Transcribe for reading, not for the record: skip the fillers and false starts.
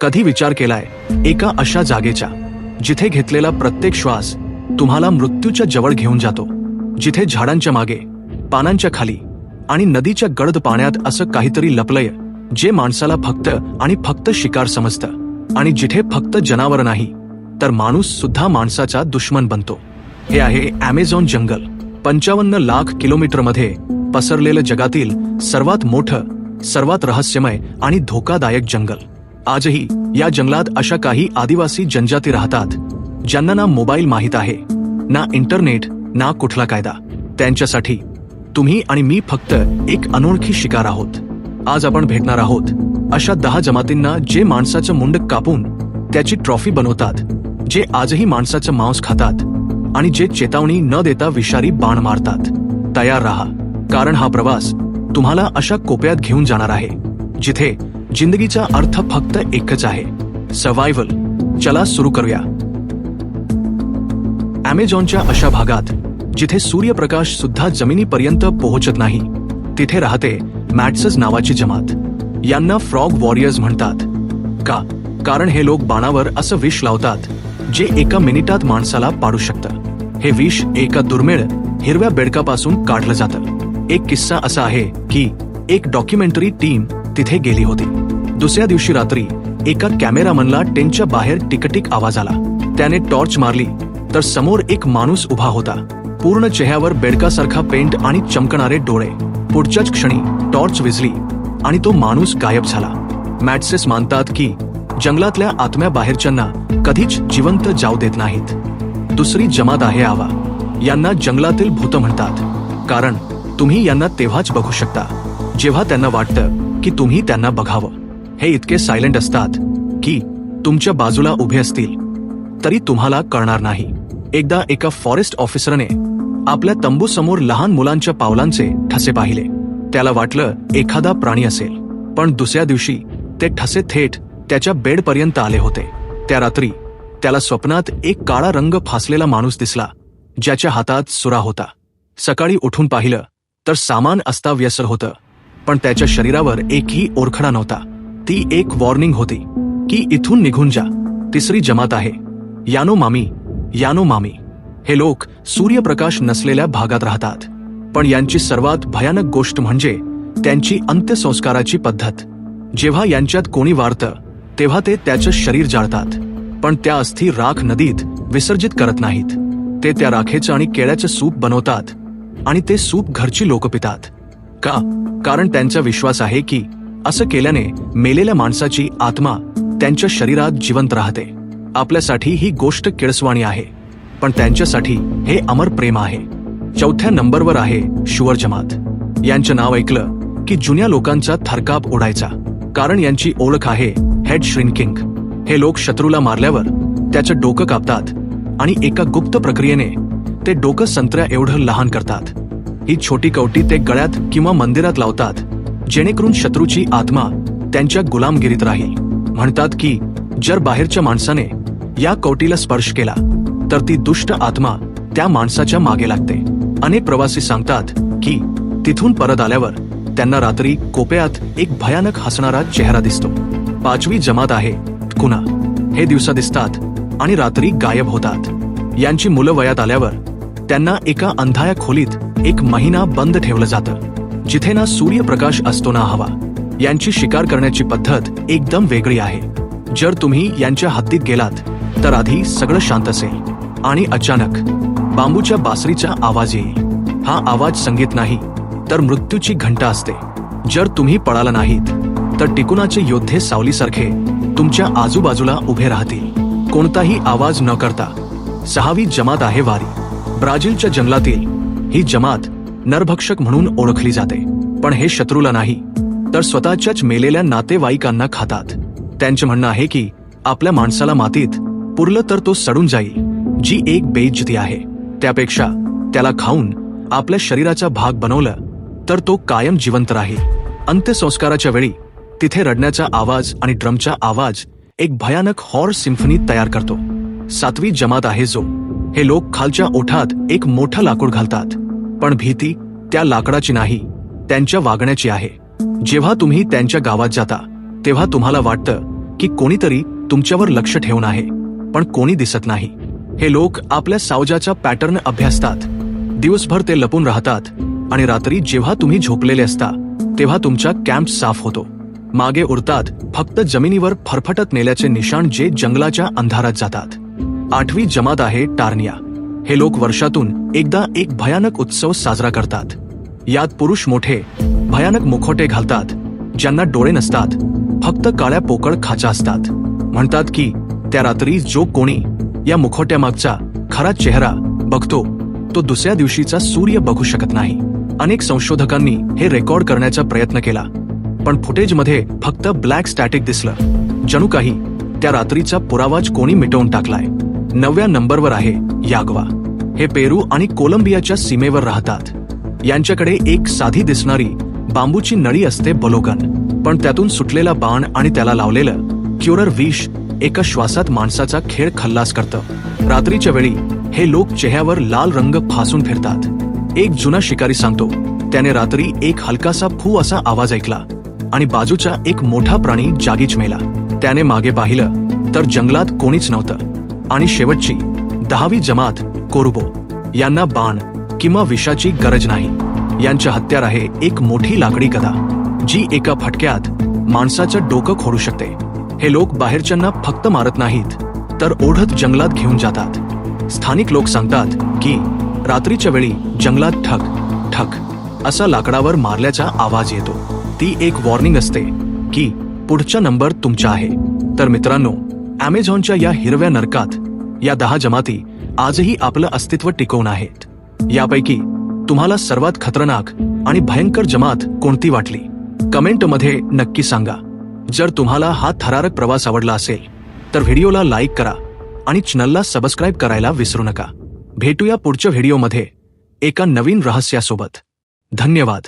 कधी विचार केलाय एका अशा जागेचा जिथे घेतलेला प्रत्येक श्वास तुम्हाला मृत्यूच्या जवळ घेऊन जातो, जिथे झाडांच्या मागे, पानांच्या खाली आणि नदीच्या गडद पाण्यात असं काहीतरी लपलंय जे माणसाला फक्त आणि फक्त शिकार समजतं, आणि जिथे फक्त जनावर नाही तर माणूस सुद्धा माणसाचा दुश्मन बनतो. हे आहे ॲमेझॉन जंगल. 55 लाख किलोमीटरमध्ये पसरलेलं जगातील सर्वात मोठं, सर्वात रहस्यमय आणि धोकादायक जंगल. आजही या जंगलात अशा काही आदिवासी जनजाती राहतात ज्यांना ना मोबाईल माहीत आहे, ना इंटरनेट, ना कुठला कायदा. त्यांच्यासाठी तुम्ही आणि मी फक्त एक अनोळखी शिकार आहोत. आज आपण भेटणार आहोत अशा 10 जमातींना जे माणसाचं मुंड कापून त्याची ट्रॉफी बनवतात, जे आजही माणसाचं मांस खातात आणि जे चेतावणी न देता विषारी बाण मारतात. तयार राहा, कारण हा प्रवास तुम्हाला अशा कोपऱ्यात घेऊन जाणार आहे जिथे जिंदगीचा अर्थ फक्त एकच आहे, सर्व्हायव्हल. चला सुरू करूया. ॲमेझॉनच्या अशा भागात जिथे सूर्यप्रकाश सुद्धा जमिनीपर्यंत पोहोचत नाही, तिथे राहते मॅट्सस नावाची जमात. यांना फ्रॉग वॉरियर्स म्हणतात. का? कारण हे लोक बाणावर असं विष लावतात जे एका मिनिटात माणसाला पाडू शकतं. हे विष एका दुर्मिळ हिरव्या बेडकापासून काढलं जातं. एक किस्सा असा आहे की एक डॉक्युमेंटरी टीम तिथे गेली होती. दुसऱ्या दिवशी रात्री एका कॅमेरामनला टेंटच्या बाहेर टिकटिक आवाज आला. त्याने टॉर्च मारली तर समोर एक माणूस उभा होता, पूर्ण चेहऱ्यावर बेडकासारखा पेंट आणि चमकणारे डोळे. पुढच्याच क्षणी टॉर्च विझली आणि तो माणूस गायब झाला. मॅट्सेस मानतात की जंगलातल्या आत्म्या बाहेरच्यांना कधीच जिवंत जाऊ देत नाहीत. दुसरी जमात आहे आवा. यांना जंगलातील भूत म्हणतात, कारण तुम्ही यांना तेव्हाच बघू शकता जेव्हा त्यांना वाटतं की तुम्ही त्यांना बघावं. हे इतके सायलेंट असतात की तुमच्या बाजूला उभे असतील तरी तुम्हाला कळणार नाही. एकदा एका फॉरेस्ट ऑफिसरने आपल्या तंबूसमोर लहान मुलांच्या पावलांचे ठसे पाहिले. त्याला वाटलं एखादा प्राणी असेल, पण दुसऱ्या दिवशी ते ठसे थेट त्याच्या बेडपर्यंत आले होते. त्या रात्री त्याला स्वप्नात एक काळा रंग फासलेला माणूस दिसला ज्याच्या हातात सुरा होता. सकाळी उठून पाहिलं तर सामान अस्ताव्यस्त होतं, पण त्याच्या शरीरावर एकही ओरखडा नव्हता. ती एक वॉर्निंग होती की इथून निघून जा. तिसरी जमात आहे यानोमामी. यानोमामी हे लोक सूर्यप्रकाश नसलेल्या भागात राहतात, पण यांची सर्वात भयानक गोष्ट म्हणजे त्यांची अंत्यसंस्काराची पद्धत. जेव्हा यांच्यात कोणी वारतं तेव्हा ते त्याचं शरीर जाळतात, पण त्या अस्थी राख नदीत विसर्जित करत नाहीत. ते त्या राखेचं आणि केळ्याचं सूप बनवतात आणि ते सूप घरची लोक पितात. का? कारण त्यांचा विश्वास आहे की असं केल्याने मेलेल्या माणसाची आत्मा त्यांच्या शरीरात जिवंत राहते. आपल्यासाठी ही गोष्ट किळसवाणी आहे, पण त्यांच्यासाठी हे अमर प्रेम आहे. चौथ्या नंबरवर आहे शुअर जमात. यांचं नाव ऐकलं की जुन्या लोकांचा थरकाप उडायचा, कारण यांची ओळख आहे हेड श्रिंकिंग. हे लोक शत्रूला मारल्यावर त्याचं डोकं कापतात आणि एका गुप्त प्रक्रियेने ते डोकं संत्र्या एवढं लहान करतात. ही छोटी कवटी ते गळ्यात किंवा मंदिरात लावतात जेणेकरून शत्रूची आत्मा त्यांच्या गुलामगिरीत राहील. म्हणतात की जर बाहेरच्या माणसाने या कवटीला स्पर्श केला तर ती दुष्ट आत्मा त्या माणसाच्या मागे लागते. अनेक प्रवासी सांगतात की तिथून परत आल्यावर त्यांना रात्री कोपऱ्यात एक भयानक हसणारा चेहरा दिसतो. पाचवी जमात आहे कुना. हे दिवसा दिसतात आणि रात्री गायब होतात. यांची मुलं वयात आल्यावर त्यांना एका अंधाया खोलीत एक महिना बंद ठेवलं जातं, जिथे ना सूर्यप्रकाश असतो ना हवा. यांची शिकार करण्याची पद्धत एकदम वेगळी आहे. जर तुम्ही यांच्या हद्दीत गेलात तर आधी सगळं शांत असेल आणि अचानक बांबूच्या बासरीचा आवाज येईल. हा आवाज संगीत नाही तर मृत्यूची घंटा असते. जर तुम्ही पळाला नाहीत तर टिकुनाचे योद्धे सावलीसारखे तुमच्या आजूबाजूला उभे राहतील, कोणताही आवाज न करता. सहावी जमात आहे वारी. ब्राझीलच्या जंगलातील ही जमात नरभक्षक म्हणून ओळखली जाते, पण हे शत्रूला नाही तर स्वतःच्याच मेलेल्या नातेवाईकांना खातात. त्यांचे म्हणणं आहे की आपल्या माणसाला मातीत पुरलं तर तो सडून जाईल, जी एक बेइज्जती आहे. त्यापेक्षा त्याला खाऊन आपल्या शरीराचा भाग बनवलं तर तो कायम जिवंत राहील. अंत्यसंस्काराच्या वेळी तिथे रडण्याचा आवाज आणि ड्रमचा आवाज एक भयानक हॉर्स सिम्फनी तयार करतो. सातवी जमात आहे जो. हे लोक खालच्या ओठात एक मोठं लाकूड घालतात, पण भीती त्या लाकडाची नाही, त्यांच्या वागण्याची आहे. जेव्हा तुम्ही त्यांच्या गावात जाता तेव्हा तुम्हाला वाटतं की कोणीतरी तुमच्यावर लक्ष ठेवून आहे, पण कोणी दिसत नाही. हे लोक आपल्या सावजाचा पॅटर्न अभ्यासतात. दिवसभर ते लपून राहतात आणि रात्री जेव्हा तुम्ही झोपलेले असता तेव्हा तुमचा कॅम्प साफ होतो. मागे उरतात फक्त जमिनीवर फरफटत नेल्याचे निशाण जे जंगलाच्या अंधारात जातात. 8वी जमात आहे टार्निया. हे लोक वर्षातून एकदा एक भयानक उत्सव साजरा करतात. यात पुरुष मोठे भयानक मुखोटे घालतात, ज्यांना डोळे नसतात, फक्त काळ्या पोकळ खाचा असतात. म्हणतात की त्या रात्री जो कोणी या मुखोट्यामागचा खरा चेहरा बघतो तो दुसऱ्या दिवशीचा सूर्य बघू शकत नाही. अनेक संशोधकांनी हे रेकॉर्ड करण्याचा प्रयत्न केला, पण फुटेजमध्ये फक्त ब्लॅक स्टॅटिक दिसलं. जणू काही त्या रात्रीचा पुरावाच कोणी मिटवून टाकलाय. 9व्या नंबरवर आहे याग्वा. हे पेरू आणि कोलंबियाच्या सीमेवर राहतात. यांच्याकडे एक साधी दिसणारी बांबूची नळी असते बलोगन, पण त्यातून सुटलेला बाण आणि त्याला लावलेलं क्युरर विष एका श्वासात माणसाचा खेळ खल्लास करतं. रात्रीच्या वेळी हे लोक चेहऱ्यावर लाल रंग फासून फिरतात. एक जुना शिकारी सांगतो त्याने रात्री एक हलकासा फू असा आवाज ऐकला आणि बाजूचा एक मोठा प्राणी जागीच मेला. त्याने मागे पाहिलं तर जंगलात कोणीच नव्हतं. आणि शेवटची 10वी जमात कोरुबो. यांना बाण किंवा विषाची गरज नाही. यांच्या हत्यार आहे एक मोठी लाकडी गदा, जी एका फटक्यात माणसाचं डोकं खोडू शकते. हे लोक बाहेरच्यांना फक्त मारत नाहीत तर ओढत जंगलात घेऊन जातात. स्थानिक लोक सांगतात की रात्रीच्या वेळी जंगलात ठक ठक असा लाकडावर मारल्याचा आवाज येतो. ती एक वॉर्निंग असते की पुढचा नंबर तुमचा आहे. तर मित्रांनो, अमेझॉनच्या या हिरव्या नरकात या 10 जमाती आजही आपलं अस्तित्व टिकवून आहेत. यापैकी तुम्हाला सर्वात खतरनाक आणि भयंकर जमात कोणती वाटली? कमेंटमध्ये नक्की सांगा. जर तुम्हाला हा थरारक प्रवास आवडला असेल तर व्हिडिओला लाईक करा आणि चॅनलला सबस्क्राईब करायला विसरू नका. भेटूया पुढच्या व्हिडिओमध्ये एका नवीन रहस्यासोबत. धन्यवाद.